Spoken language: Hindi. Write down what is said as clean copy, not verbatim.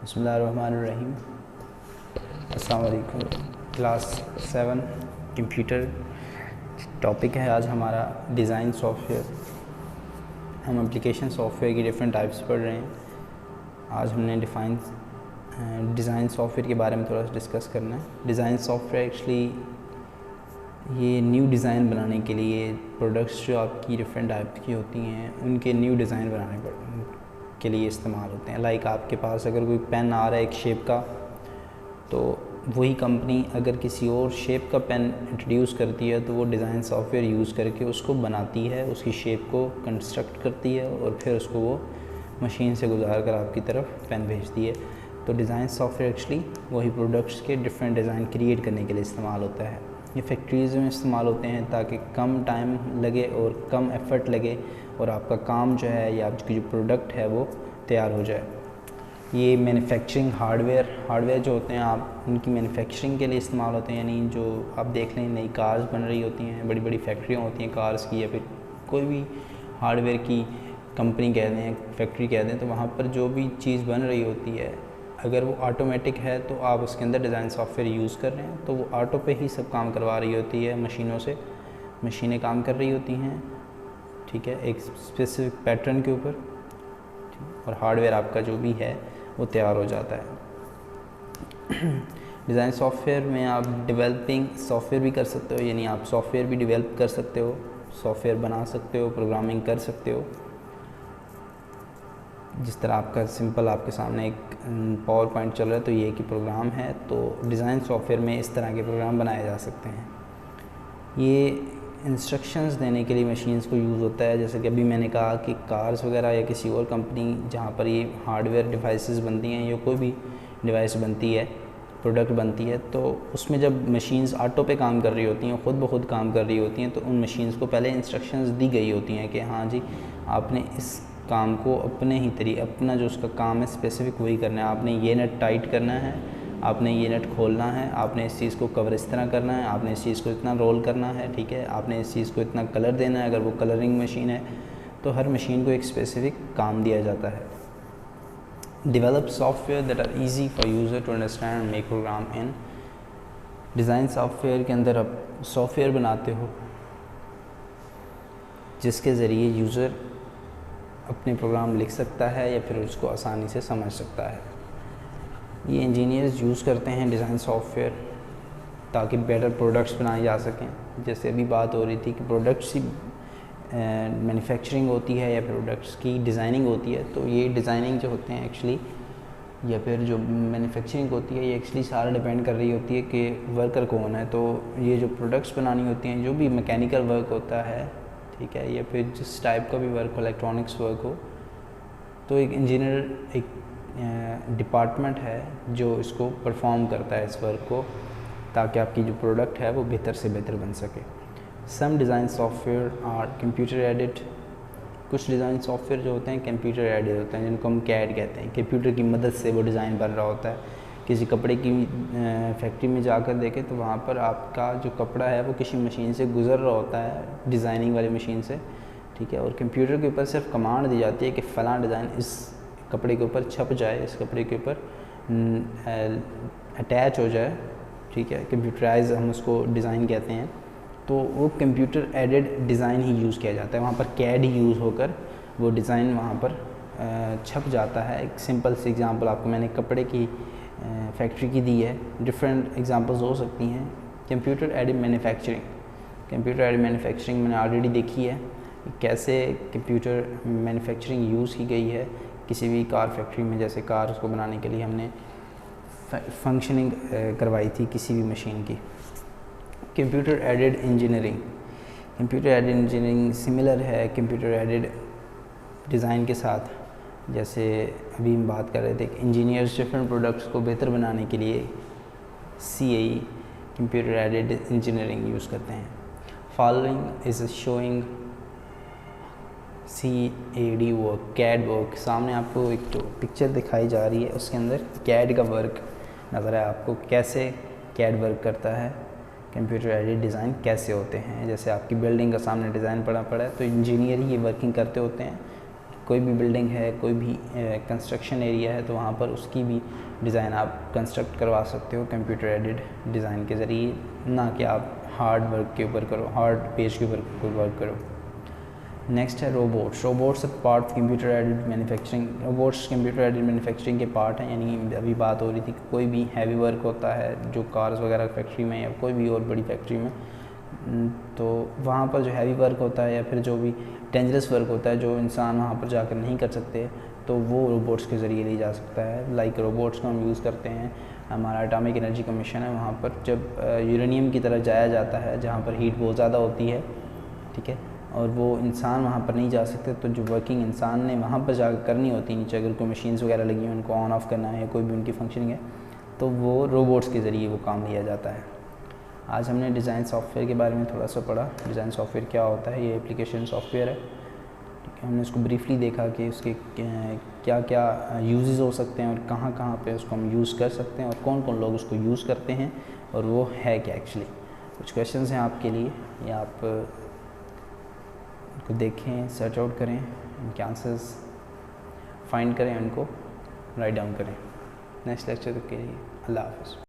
बिस्मिल्लाहिर्रहमानिर्रहीम। अस्सलाम वालेकुम। क्लास 7 कंप्यूटर टॉपिक है आज हमारा डिज़ाइन सॉफ्टवेयर। हम एप्लीकेशन सॉफ्टवेयर की डिफरेंट टाइप्स पढ़ रहे हैं। आज हमने डिज़ाइन सॉफ्टवेयर के बारे में थोड़ा सा डिस्कस करना है। डिज़ाइन सॉफ्टवेयर एक्चुअली ये न्यू डिज़ाइन बनाने के लिए प्रोडक्ट्स जो आपकी डिफरेंट टाइप की होती हैं उनके न्यू डिज़ाइन बनाने के लिए इस्तेमाल होते हैं। लाइक आपके पास अगर कोई पेन आ रहा है एक शेप का, तो वही कंपनी अगर किसी और शेप का पेन इंट्रोड्यूस करती है तो वो डिज़ाइन सॉफ्टवेयर यूज़ करके उसको बनाती है, उसकी शेप को कंस्ट्रक्ट करती है और फिर उसको वो मशीन से गुजार कर आपकी तरफ पेन भेजती है। तो डिज़ाइन सॉफ्टवेयर एक्चुअली वही प्रोडक्ट्स के डिफरेंट डिज़ाइन क्रिएट करने के लिए इस्तेमाल होता है। ये फैक्ट्रीज़ में इस्तेमाल होते हैं ताकि कम टाइम लगे और कम एफ़र्ट लगे और आपका काम जो है या आपकी जो प्रोडक्ट है वो तैयार हो जाए। ये मैन्युफैक्चरिंग हार्डवेयर जो होते हैं आप उनकी मैन्युफैक्चरिंग के लिए इस्तेमाल होते हैं। यानी जो आप देख लें नई कार्स बन रही होती हैं, बड़ी बड़ी फैक्ट्रियाँ होती हैं कार्स की, या फिर कोई भी हार्डवेयर की कंपनी कह दें, फैक्ट्री कह दें, तो वहाँ पर जो भी चीज़ बन रही होती है अगर वो ऑटोमेटिक है तो आप उसके अंदर डिज़ाइन सॉफ्टवेयर यूज़ कर रहे हैं तो वो ऑटो पे ही सब काम करवा रही होती है मशीनों से। मशीनें काम कर रही होती हैं, ठीक है, एक स्पेसिफिक पैटर्न के ऊपर, और हार्डवेयर आपका जो भी है वो तैयार हो जाता है। डिज़ाइन सॉफ्टवेयर में आप डेवलपिंग सॉफ्टवेयर भी कर सकते हो, यानी आप सॉफ्टवेयर भी डेवलप कर सकते हो, सॉफ्टवेयर बना सकते हो, प्रोग्रामिंग कर सकते हो। जिस तरह आपका सिंपल आपके सामने एक पावर पॉइंट चल रहा है तो ये कि प्रोग्राम है, तो डिज़ाइन सॉफ्टवेयर में इस तरह के प्रोग्राम बनाए जा सकते हैं। ये इंस्ट्रक्शंस देने के लिए मशीन्स को यूज़ होता है। जैसे कि अभी मैंने कहा कि कार्स वगैरह या किसी और कंपनी जहाँ पर ये हार्डवेयर डिवाइसेस बनती हैं या कोई भी डिवाइस बनती है, प्रोडक्ट बनती है, तो उसमें जब मशीन्स ऑटो पे काम कर रही होती हैं, ख़ुद ब खुद काम कर रही होती हैं, तो उन मशीन्स को पहले इंस्ट्रक्शंस दी गई होती हैं कि हाँ जी आपने इस काम को अपने ही तरीके, अपना जो उसका काम है स्पेसिफिक वही करना है। आपने ये नट टाइट करना है, आपने ये नट खोलना है, आपने इस चीज़ को कवर इस तरह करना है, आपने इस चीज़ को इतना रोल करना है, ठीक है, आपने इस चीज़ को इतना कलर देना है। अगर वो कलरिंग मशीन है तो हर मशीन को एक स्पेसिफिक काम दिया जाता है। Develop software that are easy for user to understand and make program in. Design software के अंदर आप सॉफ्टवेयर बनाते हो जिसके ज़रिए यूज़र अपने प्रोग्राम लिख सकता है या फिर उसको आसानी से समझ सकता है। ये इंजीनियर्स यूज़ करते हैं डिज़ाइन सॉफ्टवेयर ताकि बेटर प्रोडक्ट्स बनाए जा सकें। जैसे अभी बात हो रही थी कि प्रोडक्ट्स की मैन्युफैक्चरिंग होती है या प्रोडक्ट्स की डिज़ाइनिंग होती है, तो ये डिज़ाइनिंग जो होते हैं एक्चुअली या फिर जो मैन्युफैक्चरिंग होती है ये एक्चुअली सारा डिपेंड कर रही होती है कि वर्कर कौन है। तो ये जो प्रोडक्ट्स बनानी होती हैं, जो भी मैकेनिकल वर्क होता है, ठीक है, या फिर जिस टाइप का भी वर्क हो, इलेक्ट्रॉनिक्स वर्क हो, तो एक इंजीनियर एक डिपार्टमेंट है जो इसको परफॉर्म करता है इस वर्क को, ताकि आपकी जो प्रोडक्ट है वो बेहतर से बेहतर बन सके। Some design software are computer aided. कुछ डिज़ाइन सॉफ्टवेयर जो होते हैं कंप्यूटर एडेड होते हैं, जिनको हम कैड कहते हैं। कंप्यूटर की मदद से वो डिज़ाइन बन रहा होता है। किसी कपड़े की फैक्ट्री में जाकर देखें तो वहाँ पर आपका जो कपड़ा है वो किसी मशीन से गुज़र रहा होता है, डिज़ाइनिंग वाली मशीन से, ठीक है, और कंप्यूटर के ऊपर सिर्फ कमांड दी जाती है कि फ़लाँ डिज़ाइन इस कपड़े के ऊपर छप जाए, इस कपड़े के ऊपर अटैच हो जाए, ठीक है, कंप्यूटराइज हम उसको डिज़ाइन कहते हैं। तो वो कंप्यूटर एडेड डिज़ाइन ही यूज़ किया जाता है, वहाँ पर कैड ही यूज़ होकर वो डिज़ाइन वहाँ पर छप जाता है। एक सिंपल सी एग्ज़ाम्पल आपको मैंने कपड़े की फैक्ट्री की दी है, डिफरेंट एग्ज़ाम्पल्स हो सकती हैं। कंप्यूटर एडेड मैन्युफैक्चरिंग मैंने ऑलरेडी देखी है, कैसे कंप्यूटर मैन्युफैक्चरिंग यूज़ की गई है किसी भी कार फैक्ट्री में। जैसे कार उसको बनाने के लिए हमने फंक्शनिंग करवाई थी किसी भी मशीन की। कंप्यूटर एडेड इंजीनियरिंग सिमिलर है कंप्यूटर एडेड डिज़ाइन के साथ। जैसे अभी हम बात कर रहे थे कि इंजीनियर्स डिफरेंट प्रोडक्ट्स को बेहतर बनाने के लिए CAE computer aided engineering use करते हैं। Following is showing CAD work, CAD work. सामने आपको एक तो पिक्चर दिखाई जा रही है, उसके अंदर कैड का वर्क नज़र है आपको, कैसे कैड वर्क करता है, कंप्यूटर एडेड डिज़ाइन कैसे होते हैं। जैसे आपकी बिल्डिंग का सामने डिज़ाइन पड़ा है तो इंजीनियर ही ये वर्किंग करते होते हैं, कोई भी बिल्डिंग है, कोई भी कंस्ट्रक्शन एरिया है, तो वहाँ पर उसकी भी डिज़ाइन आप कंस्ट्रक्ट करवा सकते हो कंप्यूटर एडेड डिज़ाइन के ज़रिए, ना कि आप हार्ड वर्क के ऊपर करो, हार्ड पेज के ऊपर कोई वर्क करो। नेक्स्ट है robots. Robots part of computer aided manufacturing. Robots computer aided manufacturing के पार्ट हैं, यानी अभी बात हो रही थी कि कोई भी हैवी वर्क होता है जो कार्स वगैरह फैक्ट्री में या कोई भी और बड़ी फैक्ट्री में, तो वहाँ पर जो हैवी वर्क होता है या फिर जो भी डेंजरस वर्क होता है जो इंसान वहाँ पर जाकर नहीं कर सकते, तो वो रोबोट्स के ज़रिए लिया जा सकता है। लाइक रोबोट्स को हम यूज़ करते हैं, हमारा एटॉमिक एनर्जी का मिशन है, वहाँ पर जब यूरेनियम की तरफ जाया जाता है जहाँ पर हीट बहुत ज़्यादा होती है, ठीक है, और वो इंसान वहाँ पर नहीं जा सकते, तो जो वर्किंग इंसान ने वहाँ पर जाकर करनी होती है, नीचे अगर कोई मशीन्स वगैरह लगी हैं उनको ऑन ऑफ करना है, कोई भी उनकी फंक्शनिंग है, तो वो रोबोट्स के ज़रिए वो काम लिया जाता है। आज हमने डिज़ाइन सॉफ्टवेयर के बारे में थोड़ा सा पढ़ा। डिज़ाइन सॉफ्टवेयर क्या होता है, ये एप्लीकेशन सॉफ्टवेयर है, ठीक है। हमने उसको ब्रीफली देखा कि उसके क्या क्या यूजेस हो सकते हैं और कहाँ कहाँ पे उसको हम यूज़ कर सकते हैं और कौन कौन लोग उसको यूज़ करते हैं और वो है क्या एक्चुअली। कुछ क्वेश्चंस हैं आपके लिए, या आप उनको देखें, सर्च आउट करें, इनके आंसर्स फाइंड करें, उनको राइट डाउन करें। नेक्स्ट लेक्चर के लिए अल्लाह हाफ़िज़।